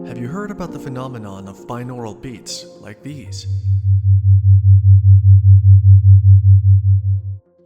Have you heard about the phenomenon of binaural beats like these?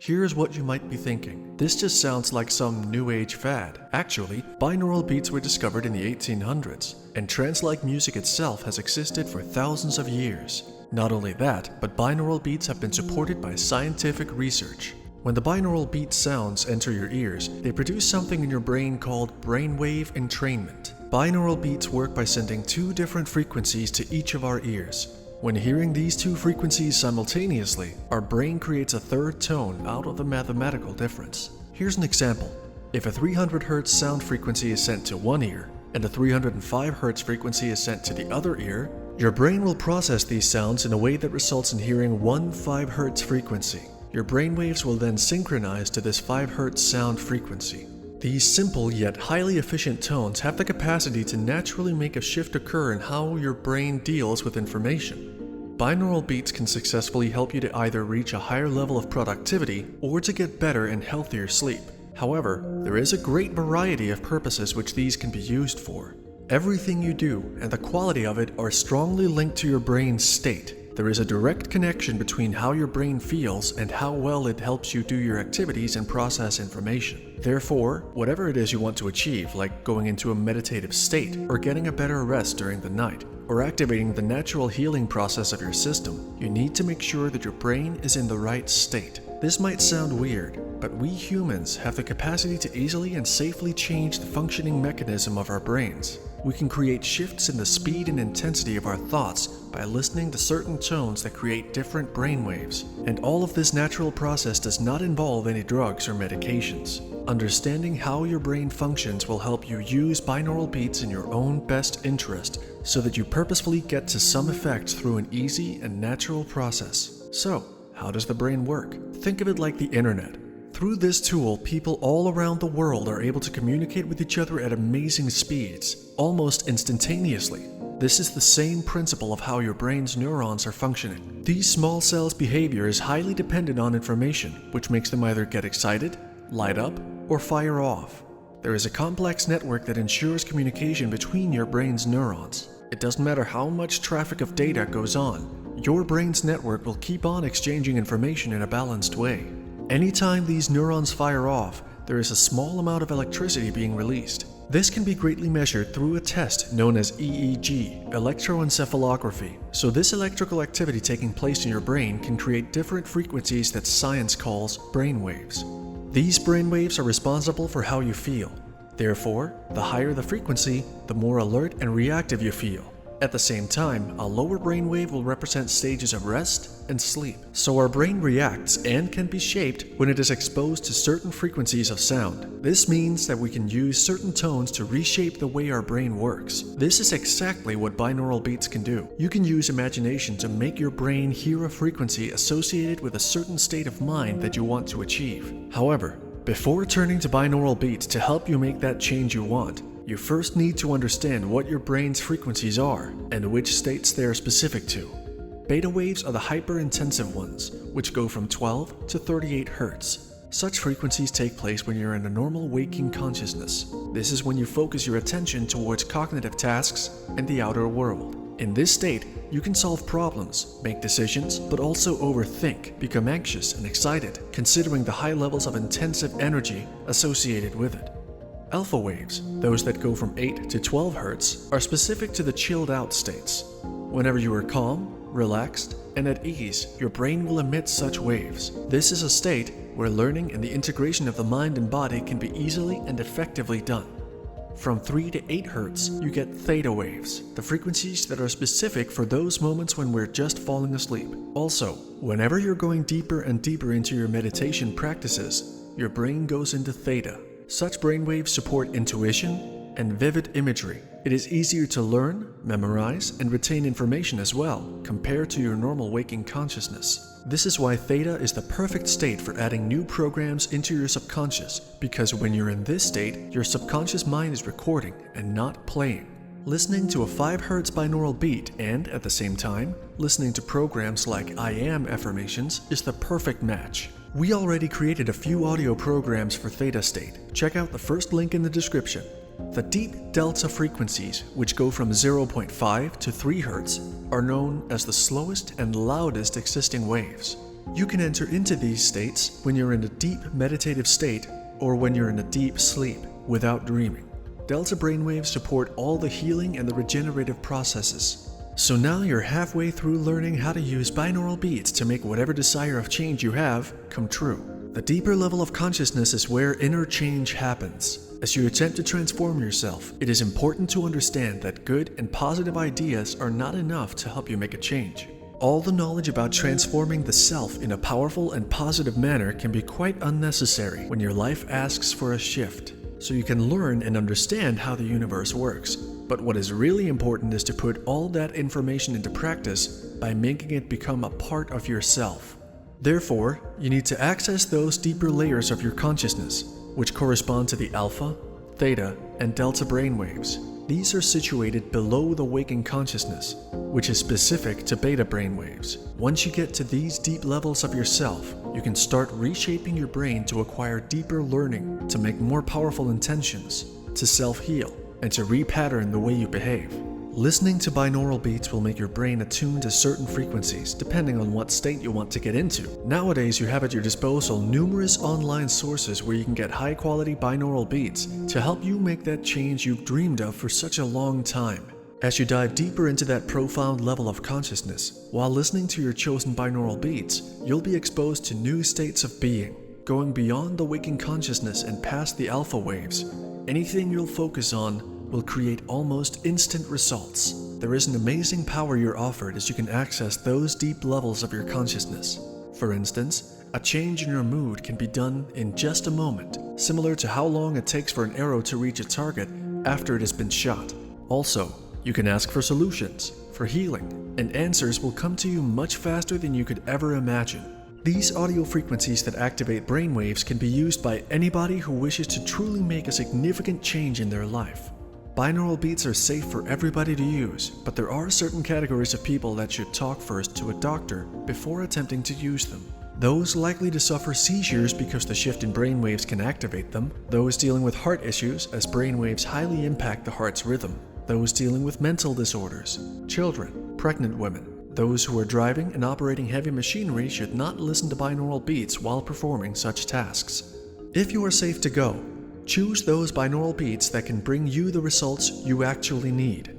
Here's what you might be thinking. This just sounds like some new age fad. Actually, binaural beats were discovered in the 1800s, and trance-like music itself has existed for thousands of years. Not only that, but binaural beats have been supported by scientific research. When the binaural beat sounds enter your ears, they produce something in your brain called brainwave entrainment. Binaural beats work by sending two different frequencies to each of our ears. When hearing these two frequencies simultaneously, our brain creates a third tone out of the mathematical difference. Here's an example. If a 300 Hz sound frequency is sent to one ear, and a 305 Hz frequency is sent to the other ear, your brain will process these sounds in a way that results in hearing one 5 Hz frequency. Your brainwaves will then synchronize to this 5 Hz sound frequency. These simple yet highly efficient tones have the capacity to naturally make a shift occur in how your brain deals with information. Binaural beats can successfully help you to either reach a higher level of productivity or to get better and healthier sleep. However, there is a great variety of purposes which these can be used for. Everything you do and the quality of it are strongly linked to your brain's state. There is a direct connection between how your brain feels and how well it helps you do your activities and process information. Therefore, whatever it is you want to achieve, like going into a meditative state, or getting a better rest during the night, or activating the natural healing process of your system, you need to make sure that your brain is in the right state. This might sound weird, but we humans have the capacity to easily and safely change the functioning mechanism of our brains. We can create shifts in the speed and intensity of our thoughts by listening to certain tones that create different brainwaves. And all of this natural process does not involve any drugs or medications. Understanding how your brain functions will help you use binaural beats in your own best interest so that you purposefully get to some effect through an easy and natural process. So, how does the brain work? Think of it like the internet. Through this tool, people all around the world are able to communicate with each other at amazing speeds, almost instantaneously. This is the same principle of how your brain's neurons are functioning. These small cells' behavior is highly dependent on information, which makes them either get excited, light up, or fire off. There is a complex network that ensures communication between your brain's neurons. It doesn't matter how much traffic of data goes on, your brain's network will keep on exchanging information in a balanced way. Anytime these neurons fire off, there is a small amount of electricity being released. This can be greatly measured through a test known as EEG, electroencephalography. So this electrical activity taking place in your brain can create different frequencies that science calls brainwaves. These brainwaves are responsible for how you feel. Therefore, the higher the frequency, the more alert and reactive you feel. At the same time, a lower brainwave will represent stages of rest and sleep. So our brain reacts and can be shaped when it is exposed to certain frequencies of sound. This means that we can use certain tones to reshape the way our brain works. This is exactly what binaural beats can do. You can use imagination to make your brain hear a frequency associated with a certain state of mind that you want to achieve. However, before turning to binaural beats to help you make that change you want, you first need to understand what your brain's frequencies are and which states they are specific to. Beta waves are the hyper-intensive ones, which go from 12 to 38 Hz. Such frequencies take place when you're in a normal waking consciousness. This is when you focus your attention towards cognitive tasks and the outer world. In this state, you can solve problems, make decisions, but also overthink, become anxious and excited, considering the high levels of intensive energy associated with it. Alpha waves, those that go from 8 to 12 Hz, are specific to the chilled out states. Whenever you are calm, relaxed, and at ease, your brain will emit such waves. This is a state where learning and the integration of the mind and body can be easily and effectively done. From 3 to 8 Hz, you get theta waves, the frequencies that are specific for those moments when we're just falling asleep. Also, whenever you're going deeper and deeper into your meditation practices, your brain goes into theta. Such brainwaves support intuition and vivid imagery. It is easier to learn, memorize, and retain information as well, compared to your normal waking consciousness. This is why theta is the perfect state for adding new programs into your subconscious, because when you're in this state, your subconscious mind is recording and not playing. Listening to a 5 Hz binaural beat and, at the same time, listening to programs like I Am affirmations is the perfect match. We already created a few audio programs for theta state. Check out the first link in the description. The deep delta frequencies, which go from 0.5 to 3 Hz, are known as the slowest and loudest existing waves. You can enter into these states when you're in a deep meditative state or when you're in a deep sleep without dreaming. Delta brainwaves support all the healing and the regenerative processes. So now you're halfway through learning how to use binaural beats to make whatever desire of change you have come true. The deeper level of consciousness is where inner change happens. As you attempt to transform yourself, it is important to understand that good and positive ideas are not enough to help you make a change. All the knowledge about transforming the self in a powerful and positive manner can be quite unnecessary when your life asks for a shift, so you can learn and understand how the universe works. But what is really important is to put all that information into practice by making it become a part of yourself. Therefore, you need to access those deeper layers of your consciousness, which correspond to the alpha, theta, and delta brainwaves. These are situated below the waking consciousness, which is specific to beta brainwaves. Once you get to these deep levels of yourself, you can start reshaping your brain to acquire deeper learning, to make more powerful intentions, to self-heal, and to repattern the way you behave. Listening to binaural beats will make your brain attune to certain frequencies depending on what state you want to get into. Nowadays, you have at your disposal numerous online sources where you can get high-quality binaural beats to help you make that change you've dreamed of for such a long time. As you dive deeper into that profound level of consciousness, while listening to your chosen binaural beats, you'll be exposed to new states of being, going beyond the waking consciousness and past the alpha waves. Anything you'll focus on will create almost instant results. There is an amazing power you're offered as you can access those deep levels of your consciousness. For instance, a change in your mood can be done in just a moment, similar to how long it takes for an arrow to reach a target after it has been shot. Also, you can ask for solutions, for healing, and answers will come to you much faster than you could ever imagine. These audio frequencies that activate brainwaves can be used by anybody who wishes to truly make a significant change in their life. Binaural beats are safe for everybody to use, but there are certain categories of people that should talk first to a doctor before attempting to use them. Those likely to suffer seizures because the shift in brainwaves can activate them, those dealing with heart issues as brainwaves highly impact the heart's rhythm, those dealing with mental disorders, children, pregnant women, those who are driving and operating heavy machinery should not listen to binaural beats while performing such tasks. If you are safe to go, choose those binaural beats that can bring you the results you actually need.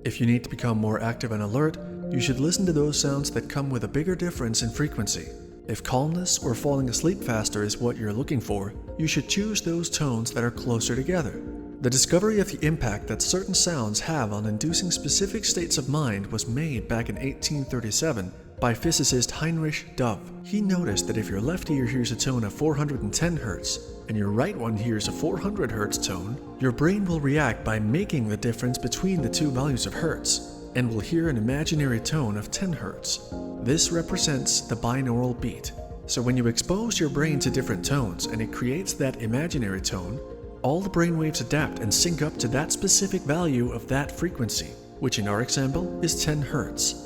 If you need to become more active and alert, you should listen to those sounds that come with a bigger difference in frequency. If calmness or falling asleep faster is what you're looking for, you should choose those tones that are closer together. The discovery of the impact that certain sounds have on inducing specific states of mind was made back in 1837 by physicist Heinrich Dove. He noticed that if your left ear hears a tone of 410 Hz and your right one hears a 400 Hz tone, your brain will react by making the difference between the two values of Hertz and will hear an imaginary tone of 10 Hz. This represents the binaural beat. So when you expose your brain to different tones and it creates that imaginary tone, all the brainwaves adapt and sync up to that specific value of that frequency, which in our example is 10 Hz.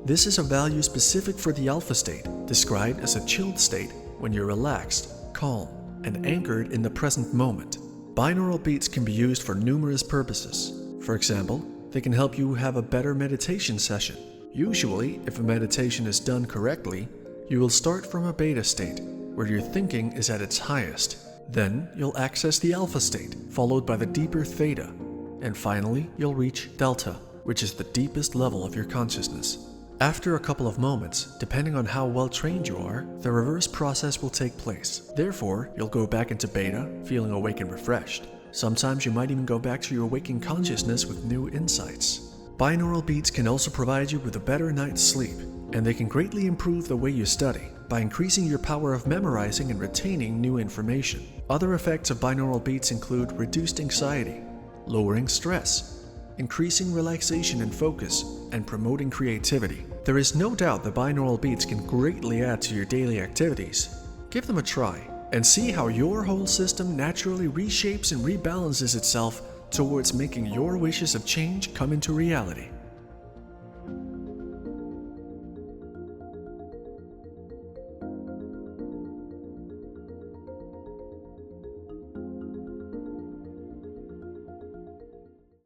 This is a value specific for the alpha state, described as a chilled state when you're relaxed, calm, and anchored in the present moment. Binaural beats can be used for numerous purposes. For example, they can help you have a better meditation session. Usually, if a meditation is done correctly, you will start from a beta state, where your thinking is at its highest. Then, you'll access the alpha state, followed by the deeper theta. And finally, you'll reach delta, which is the deepest level of your consciousness. After a couple of moments, depending on how well trained you are, the reverse process will take place. Therefore, you'll go back into beta, feeling awake and refreshed. Sometimes you might even go back to your waking consciousness with new insights. Binaural beats can also provide you with a better night's sleep, and they can greatly improve the way you study by increasing your power of memorizing and retaining new information. Other effects of binaural beats include reduced anxiety, lowering stress, increasing relaxation and focus, and promoting creativity. There is no doubt that binaural beats can greatly add to your daily activities. Give them a try and see how your whole system naturally reshapes and rebalances itself towards making your wishes of change come into reality.